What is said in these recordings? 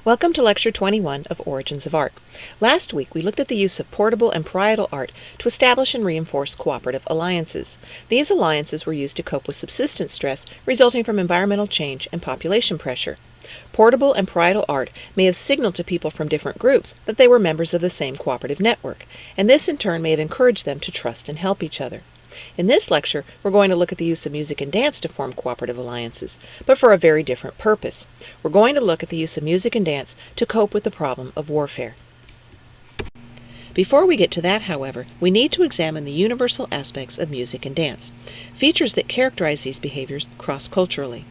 Welcome to Lecture 21 of Origins of Art. Last week we looked at the use of portable and parietal art to establish and reinforce cooperative alliances. These alliances were used to cope with subsistence stress resulting from environmental change and population pressure. Portable and parietal art may have signaled to people from different groups that they were members of the same cooperative network, and this in turn may have encouraged them to trust and help each other. In this lecture, we're going to look at the use of music and dance to form cooperative alliances, but for a very different purpose. We're going to look at the use of music and dance to cope with the problem of warfare. Before we get to that, however, we need to examine the universal aspects of music and dance, features that characterize these behaviors cross-culturally.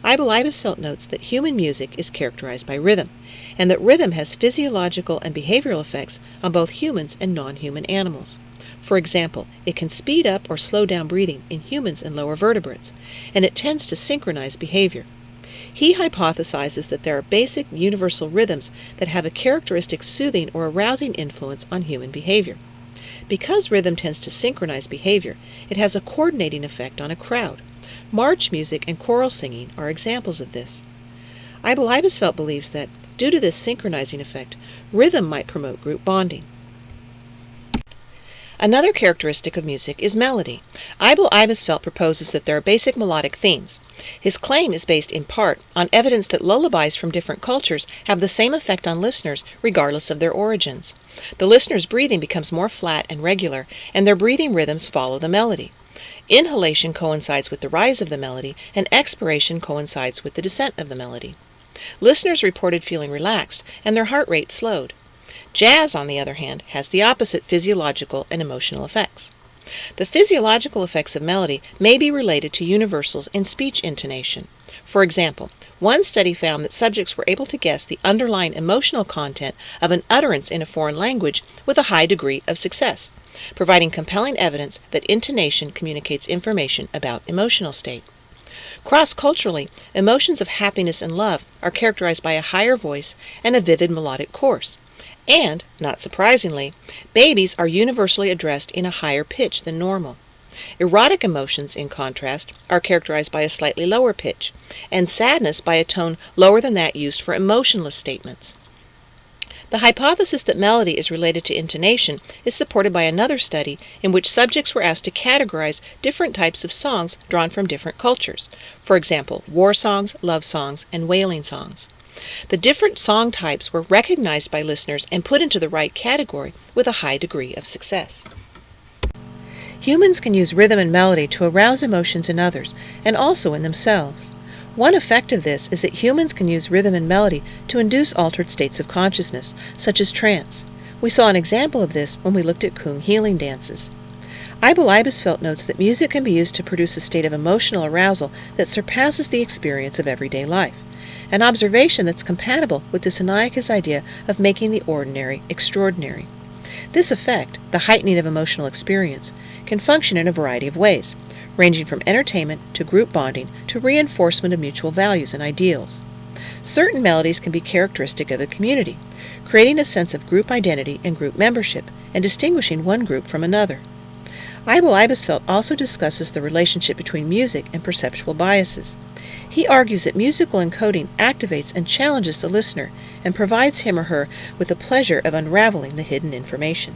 Ibel Ibisfeld notes that human music is characterized by rhythm, and that rhythm has physiological and behavioral effects on both humans and non-human animals. For example, it can speed up or slow down breathing in humans and lower vertebrates, and it tends to synchronize behavior. He hypothesizes that there are basic universal rhythms that have a characteristic soothing or arousing influence on human behavior. Because rhythm tends to synchronize behavior, it has a coordinating effect on a crowd. March music and choral singing are examples of this. Ibel Ibisfeld believes that, due to this synchronizing effect, rhythm might promote group bonding. Another characteristic of music is melody. Ibel Ibisfeld proposes that there are basic melodic themes. His claim is based in part on evidence that lullabies from different cultures have the same effect on listeners regardless of their origins. The listener's breathing becomes more flat and regular, and their breathing rhythms follow the melody. Inhalation coincides with the rise of the melody, and expiration coincides with the descent of the melody. Listeners reported feeling relaxed, and their heart rate slowed. Jazz, on the other hand, has the opposite physiological and emotional effects. The physiological effects of melody may be related to universals in speech intonation. For example, one study found that subjects were able to guess the underlying emotional content of an utterance in a foreign language with a high degree of success, providing compelling evidence that intonation communicates information about emotional state. Cross-culturally, emotions of happiness and love are characterized by a higher voice and a vivid melodic chorus. And, not surprisingly, babies are universally addressed in a higher pitch than normal. Erotic emotions, in contrast, are characterized by a slightly lower pitch, and sadness by a tone lower than that used for emotionless statements. The hypothesis that melody is related to intonation is supported by another study in which subjects were asked to categorize different types of songs drawn from different cultures. For example, war songs, love songs, and wailing songs. The different song types were recognized by listeners and put into the right category with a high degree of success. Humans can use rhythm and melody to arouse emotions in others and also in themselves. One effect of this is that humans can use rhythm and melody to induce altered states of consciousness, such as trance. We saw an example of this when we looked at Kung healing dances. Ibel Ibisfeld notes that music can be used to produce a state of emotional arousal that surpasses the experience of everyday life, an observation that's compatible with the Sinaia's idea of making the ordinary extraordinary. This effect, the heightening of emotional experience, can function in a variety of ways, ranging from entertainment to group bonding to reinforcement of mutual values and ideals. Certain melodies can be characteristic of a community, creating a sense of group identity and group membership, and distinguishing one group from another. Ibel Ibisfeld also discusses the relationship between music and perceptual biases. He argues that musical encoding activates and challenges the listener and provides him or her with the pleasure of unraveling the hidden information.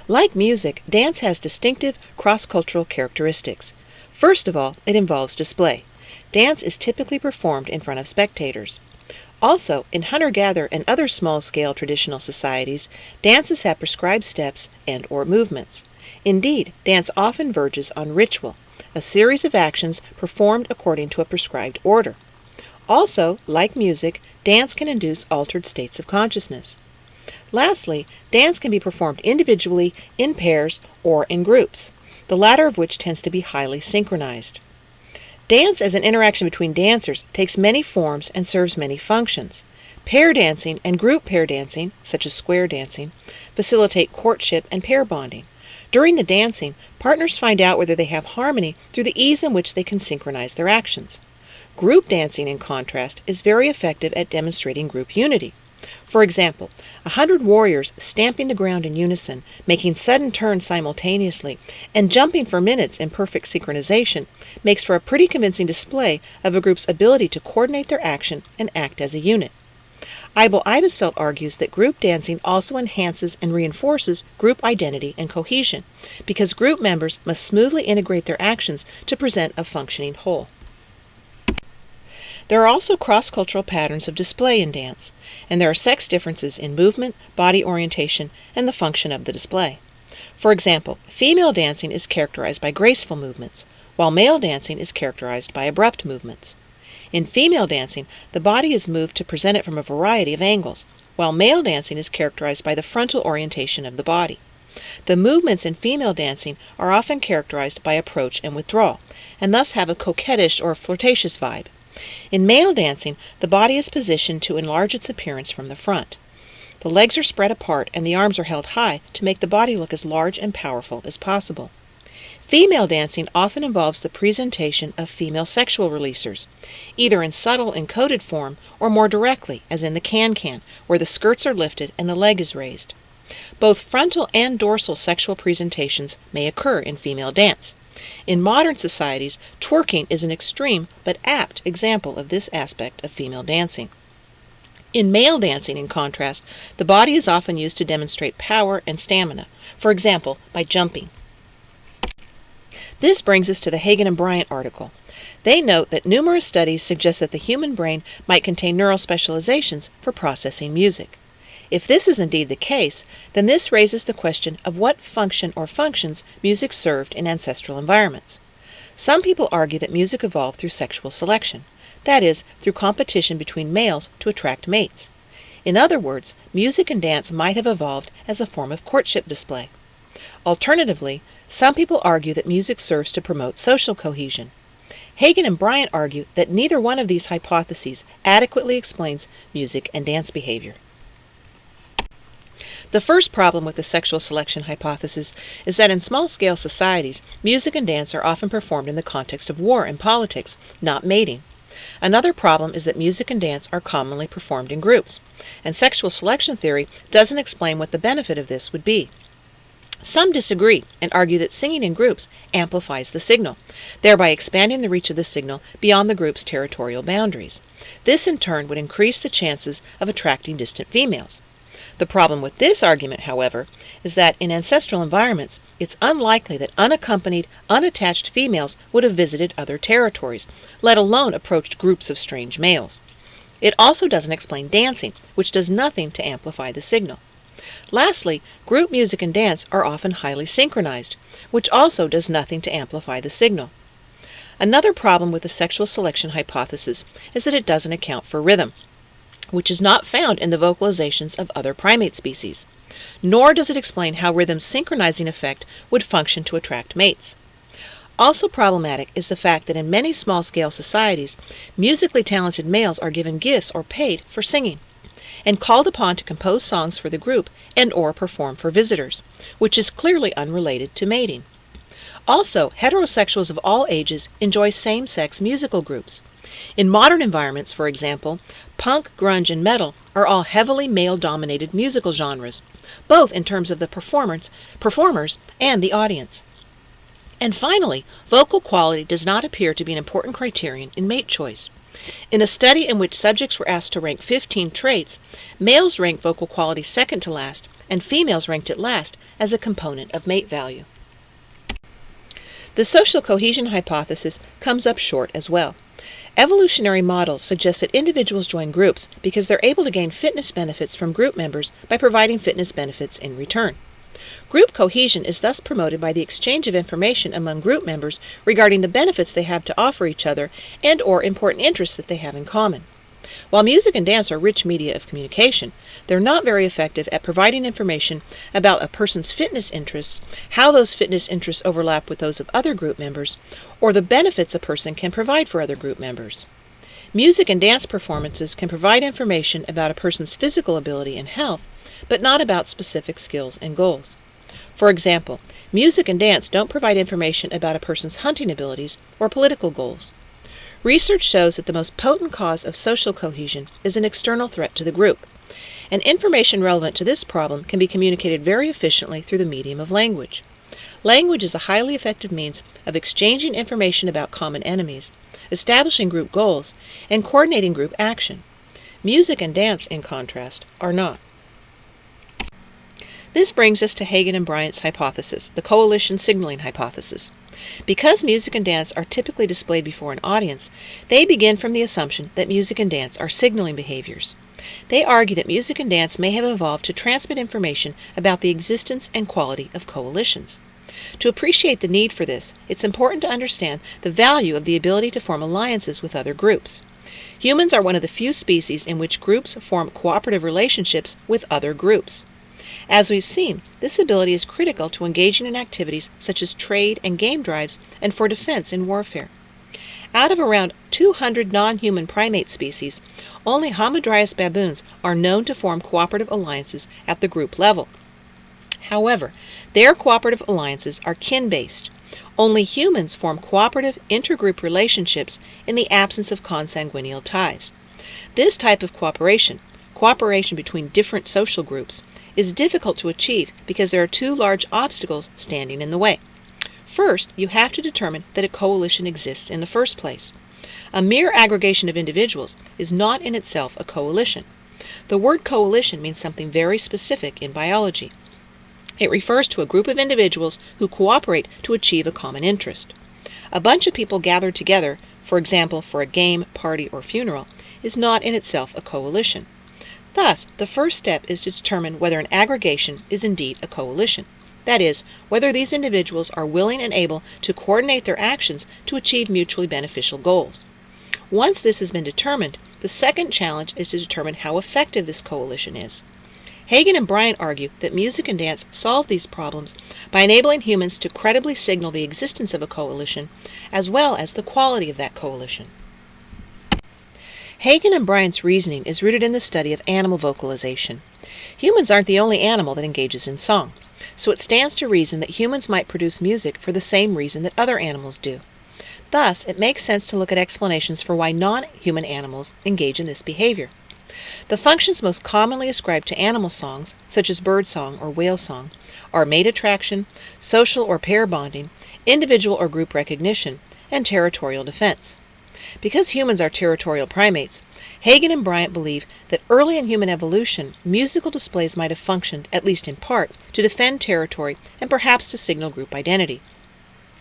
Like music, dance has distinctive cross-cultural characteristics. First of all, it involves display. Dance is typically performed in front of spectators. Also, in hunter-gatherer and other small-scale traditional societies, dances have prescribed steps and/or movements. Indeed, dance often verges on ritual, a series of actions performed according to a prescribed order. Also, like music, dance can induce altered states of consciousness. Lastly, dance can be performed individually, in pairs, or in groups, the latter of which tends to be highly synchronized. Dance as an interaction between dancers takes many forms and serves many functions. Pair dancing and group pair dancing, such as square dancing, facilitate courtship and pair bonding. During the dancing, partners find out whether they have harmony through the ease in which they can synchronize their actions. Group dancing, in contrast, is very effective at demonstrating group unity. For example, 100 warriors stamping the ground in unison, making sudden turns simultaneously, and jumping for minutes in perfect synchronization makes for a pretty convincing display of a group's ability to coordinate their action and act as a unit. Ibel-Ibisfeld argues that group dancing also enhances and reinforces group identity and cohesion, because group members must smoothly integrate their actions to present a functioning whole. There are also cross-cultural patterns of display in dance, and there are sex differences in movement, body orientation, and the function of the display. For example, female dancing is characterized by graceful movements, while male dancing is characterized by abrupt movements. In female dancing, the body is moved to present it from a variety of angles, while male dancing is characterized by the frontal orientation of the body. The movements in female dancing are often characterized by approach and withdrawal, and thus have a coquettish or flirtatious vibe. In male dancing, the body is positioned to enlarge its appearance from the front. The legs are spread apart and the arms are held high to make the body look as large and powerful as possible. Female dancing often involves the presentation of female sexual releasers, either in subtle encoded form or more directly, as in the can-can, where the skirts are lifted and the leg is raised. Both frontal and dorsal sexual presentations may occur in female dance. In modern societies, twerking is an extreme but apt example of this aspect of female dancing. In male dancing, in contrast, the body is often used to demonstrate power and stamina, for example, by jumping. This brings us to the Hagen and Bryant article. They note that numerous studies suggest that the human brain might contain neural specializations for processing music. If this is indeed the case, then this raises the question of what function or functions music served in ancestral environments. Some people argue that music evolved through sexual selection, that is, through competition between males to attract mates. In other words, music and dance might have evolved as a form of courtship display. Alternatively, some people argue that music serves to promote social cohesion. Hagen and Bryant argue that neither one of these hypotheses adequately explains music and dance behavior. The first problem with the sexual selection hypothesis is that in small-scale societies, music and dance are often performed in the context of war and politics, not mating. Another problem is that music and dance are commonly performed in groups, and sexual selection theory doesn't explain what the benefit of this would be. Some disagree and argue that singing in groups amplifies the signal, thereby expanding the reach of the signal beyond the group's territorial boundaries. This in turn would increase the chances of attracting distant females. The problem with this argument, however, is that in ancestral environments, it's unlikely that unaccompanied, unattached females would have visited other territories, let alone approached groups of strange males. It also doesn't explain dancing, which does nothing to amplify the signal. Lastly, group music and dance are often highly synchronized, which also does nothing to amplify the signal. Another problem with the sexual selection hypothesis is that it doesn't account for rhythm, which is not found in the vocalizations of other primate species. Nor does it explain how rhythm's synchronizing effect would function to attract mates. Also problematic is the fact that in many small-scale societies, musically talented males are given gifts or paid for singing, and called upon to compose songs for the group and or perform for visitors, which is clearly unrelated to mating. Also, heterosexuals of all ages enjoy same-sex musical groups. In modern environments, for example, punk, grunge, and metal are all heavily male-dominated musical genres, both in terms of the performers and the audience. And finally, vocal quality does not appear to be an important criterion in mate choice. In a study in which subjects were asked to rank 15 traits, males ranked vocal quality second to last, and females ranked it last as a component of mate value. The social cohesion hypothesis comes up short as well. Evolutionary models suggest that individuals join groups because they're able to gain fitness benefits from group members by providing fitness benefits in return. Group cohesion is thus promoted by the exchange of information among group members regarding the benefits they have to offer each other and or important interests that they have in common. While music and dance are rich media of communication, they're not very effective at providing information about a person's fitness interests, how those fitness interests overlap with those of other group members, or the benefits a person can provide for other group members. Music and dance performances can provide information about a person's physical ability and health, but not about specific skills and goals. For example, music and dance don't provide information about a person's hunting abilities or political goals. Research shows that the most potent cause of social cohesion is an external threat to the group, and information relevant to this problem can be communicated very efficiently through the medium of language. Language is a highly effective means of exchanging information about common enemies, establishing group goals, and coordinating group action. Music and dance, in contrast, are not. This brings us to Hagen and Bryant's hypothesis, the coalition signaling hypothesis. Because music and dance are typically displayed before an audience, they begin from the assumption that music and dance are signaling behaviors. They argue that music and dance may have evolved to transmit information about the existence and quality of coalitions. To appreciate the need for this, it's important to understand the value of the ability to form alliances with other groups. Humans are one of the few species in which groups form cooperative relationships with other groups. As we've seen, this ability is critical to engaging in activities such as trade and game drives and for defense in warfare. Out of around 200 non-human primate species, only Hamadryas baboons are known to form cooperative alliances at the group level. However, their cooperative alliances are kin-based. Only humans form cooperative intergroup relationships in the absence of consanguineal ties. This type of cooperation between different social groups, is difficult to achieve because there are two large obstacles standing in the way. First, you have to determine that a coalition exists in the first place. A mere aggregation of individuals is not in itself a coalition. The word coalition means something very specific in biology. It refers to a group of individuals who cooperate to achieve a common interest. A bunch of people gathered together, for example, for a game, party, or funeral, is not in itself a coalition. Thus, the first step is to determine whether an aggregation is indeed a coalition. That is, whether these individuals are willing and able to coordinate their actions to achieve mutually beneficial goals. Once this has been determined, the second challenge is to determine how effective this coalition is. Hagen and Bryant argue that music and dance solve these problems by enabling humans to credibly signal the existence of a coalition, as well as the quality of that coalition. Hagen and Bryant's reasoning is rooted in the study of animal vocalization. Humans aren't the only animal that engages in song, so it stands to reason that humans might produce music for the same reason that other animals do. Thus, it makes sense to look at explanations for why non-human animals engage in this behavior. The functions most commonly ascribed to animal songs, such as bird song or whale song, are mate attraction, social or pair bonding, individual or group recognition, and territorial defense. Because humans are territorial primates, Hagen and Bryant believe that early in human evolution, musical displays might have functioned, at least in part, to defend territory and perhaps to signal group identity.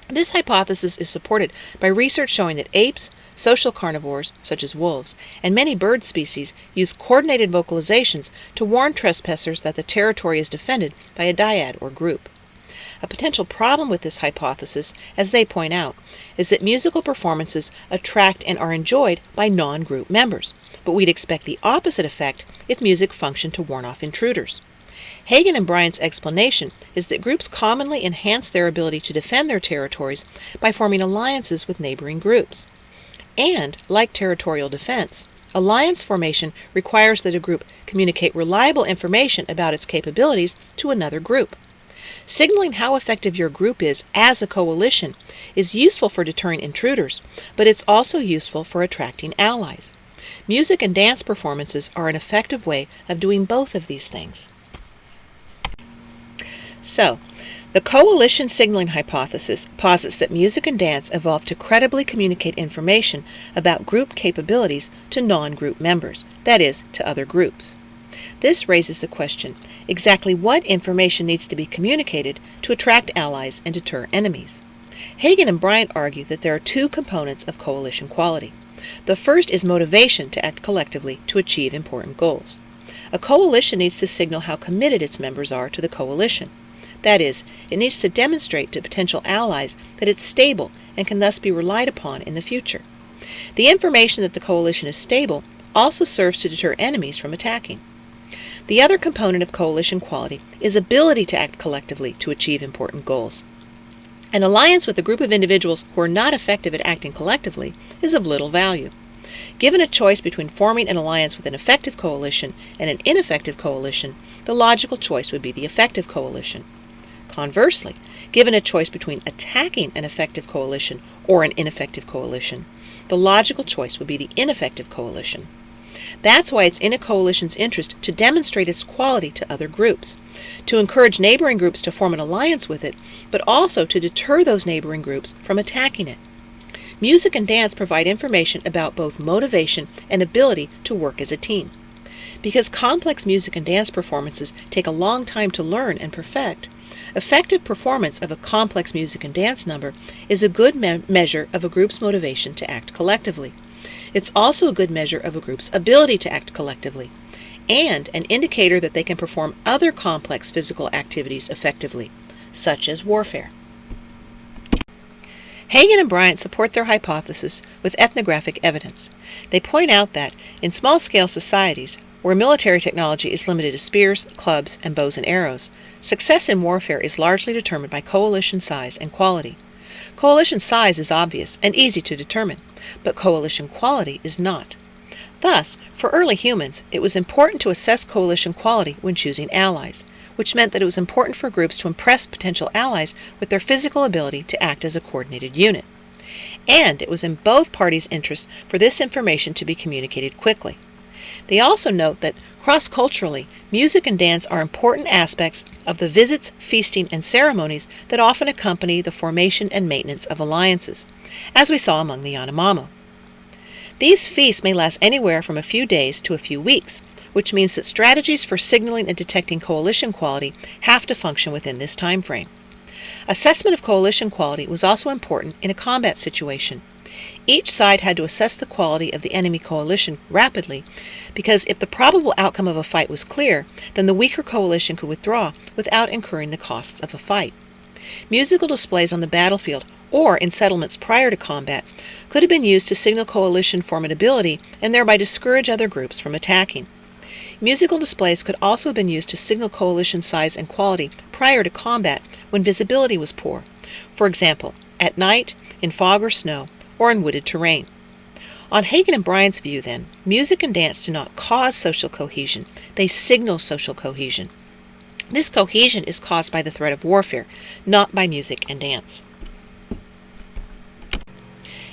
This hypothesis is supported by research showing that apes, social carnivores, such as wolves, and many bird species use coordinated vocalizations to warn trespassers that the territory is defended by a dyad or group. A potential problem with this hypothesis, as they point out, is that musical performances attract and are enjoyed by non-group members, but we'd expect the opposite effect if music functioned to warn off intruders. Hagen and Bryant's explanation is that groups commonly enhance their ability to defend their territories by forming alliances with neighboring groups. And, like territorial defense, alliance formation requires that a group communicate reliable information about its capabilities to another group. Signaling how effective your group is as a coalition is useful for deterring intruders, but it's also useful for attracting allies. Music and dance performances are an effective way of doing both of these things. So, the coalition signaling hypothesis posits that music and dance evolved to credibly communicate information about group capabilities to non-group members, that is, to other groups. This raises the question, exactly what information needs to be communicated to attract allies and deter enemies? Hagen and Bryant argue that there are two components of coalition quality. The first is motivation to act collectively to achieve important goals. A coalition needs to signal how committed its members are to the coalition. That is, it needs to demonstrate to potential allies that it's stable and can thus be relied upon in the future. The information that the coalition is stable also serves to deter enemies from attacking. The other component of coalition quality is ability to act collectively to achieve important goals. An alliance with a group of individuals who are not effective at acting collectively is of little value. Given a choice between forming an alliance with an effective coalition and an ineffective coalition, the logical choice would be the effective coalition. Conversely, given a choice between attacking an effective coalition or an ineffective coalition, the logical choice would be the ineffective coalition. That's why it's in a coalition's interest to demonstrate its quality to other groups, to encourage neighboring groups to form an alliance with it, but also to deter those neighboring groups from attacking it. Music and dance provide information about both motivation and ability to work as a team. Because complex music and dance performances take a long time to learn and perfect, effective performance of a complex music and dance number is a good measure of a group's motivation to act collectively. It's also a good measure of a group's ability to act collectively, and an indicator that they can perform other complex physical activities effectively, such as warfare. Hagen and Bryant support their hypothesis with ethnographic evidence. They point out that, in small-scale societies, where military technology is limited to spears, clubs, and bows and arrows, success in warfare is largely determined by coalition size and quality. Coalition size is obvious and easy to determine, but coalition quality is not. Thus, for early humans, it was important to assess coalition quality when choosing allies, which meant that it was important for groups to impress potential allies with their physical ability to act as a coordinated unit. And it was in both parties' interest for this information to be communicated quickly. They also note that, cross-culturally, music and dance are important aspects of the visits, feasting, and ceremonies that often accompany the formation and maintenance of alliances, as we saw among the Yanomamo. These feasts may last anywhere from a few days to a few weeks, which means that strategies for signaling and detecting coalition quality have to function within this time frame. Assessment of coalition quality was also important in a combat situation. Each side had to assess the quality of the enemy coalition rapidly, because if the probable outcome of a fight was clear, then the weaker coalition could withdraw without incurring the costs of a fight. Musical displays on the battlefield or in settlements prior to combat could have been used to signal coalition formidability and thereby discourage other groups from attacking. Musical displays could also have been used to signal coalition size and quality prior to combat when visibility was poor, for example, at night, in fog or snow, or in wooded terrain. On Hagen and Bryant's view, then, music and dance do not cause social cohesion, they signal social cohesion. This cohesion is caused by the threat of warfare, not by music and dance.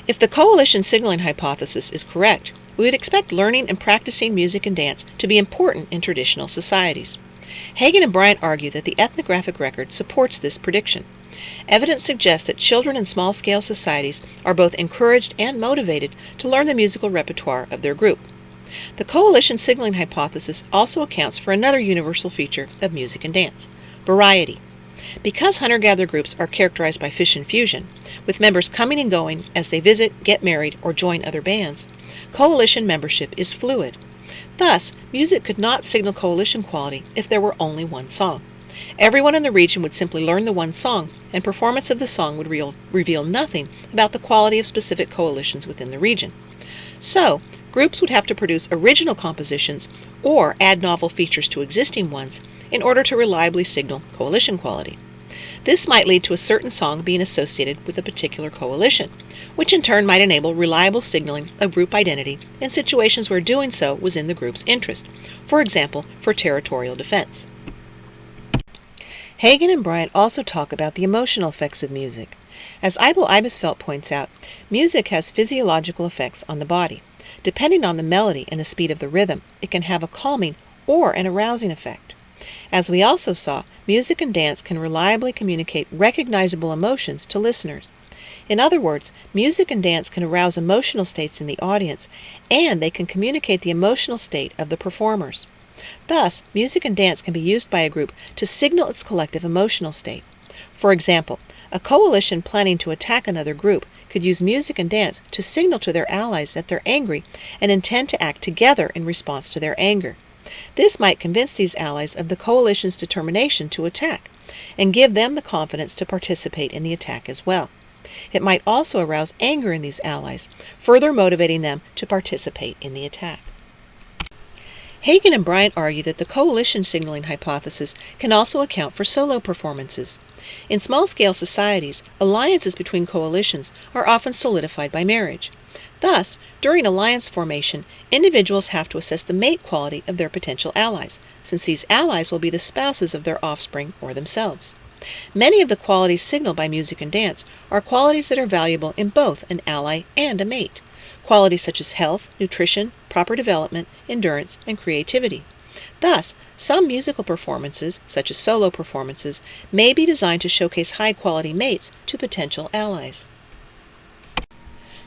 If the coalition signaling hypothesis is correct, we would expect learning and practicing music and dance to be important in traditional societies. Hagen and Bryant argue that the ethnographic record supports this prediction. Evidence suggests that children in small-scale societies are both encouraged and motivated to learn the musical repertoire of their group. The coalition signaling hypothesis also accounts for another universal feature of music and dance: variety. Because hunter-gatherer groups are characterized by fission fusion, with members coming and going as they visit, get married, or join other bands, coalition membership is fluid. Thus, music could not signal coalition quality if there were only one song. Everyone in the region would simply learn the one song, and performance of the song would reveal nothing about the quality of specific coalitions within the region. So, groups would have to produce original compositions or add novel features to existing ones in order to reliably signal coalition quality. This might lead to a certain song being associated with a particular coalition, which in turn might enable reliable signaling of group identity in situations where doing so was in the group's interest, for example, for territorial defense. Hagen and Bryant also talk about the emotional effects of music. As Eibel Eibesfeld points out, music has physiological effects on the body. Depending on the melody and the speed of the rhythm, it can have a calming or an arousing effect. As we also saw, music and dance can reliably communicate recognizable emotions to listeners. In other words, music and dance can arouse emotional states in the audience, and they can communicate the emotional state of the performers. Thus, music and dance can be used by a group to signal its collective emotional state. For example, a coalition planning to attack another group could use music and dance to signal to their allies that they're angry and intend to act together in response to their anger. This might convince these allies of the coalition's determination to attack, and give them the confidence to participate in the attack as well. It might also arouse anger in these allies, further motivating them to participate in the attack. Hagen and Bryant argue that the coalition signaling hypothesis can also account for solo performances. In small-scale societies, alliances between coalitions are often solidified by marriage. Thus, during alliance formation, individuals have to assess the mate quality of their potential allies, since these allies will be the spouses of their offspring or themselves. Many of the qualities signaled by music and dance are qualities that are valuable in both an ally and a mate. qualities such as health, nutrition, proper development, endurance, and creativity. Thus, some musical performances, such as solo performances, may be designed to showcase high-quality mates to potential allies.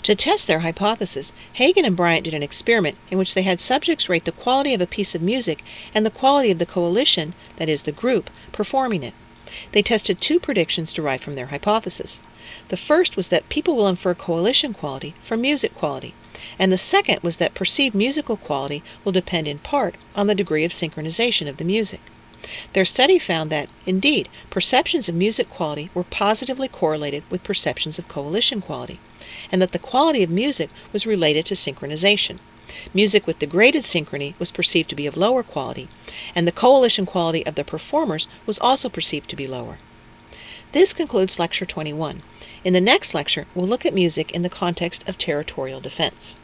To test their hypothesis, Hagen and Bryant did an experiment in which they had subjects rate the quality of a piece of music and the quality of the coalition, that is, the group, performing it. They tested two predictions derived from their hypothesis. The first was that people will infer coalition quality from music quality, and the second was that perceived musical quality will depend in part on the degree of synchronization of the music. Their study found that, indeed, perceptions of music quality were positively correlated with perceptions of coalition quality, and that the quality of music was related to synchronization. Music with degraded synchrony was perceived to be of lower quality, and the coalition quality of the performers was also perceived to be lower. This concludes Lecture 21. In the next lecture, we'll look at music in the context of territorial defense.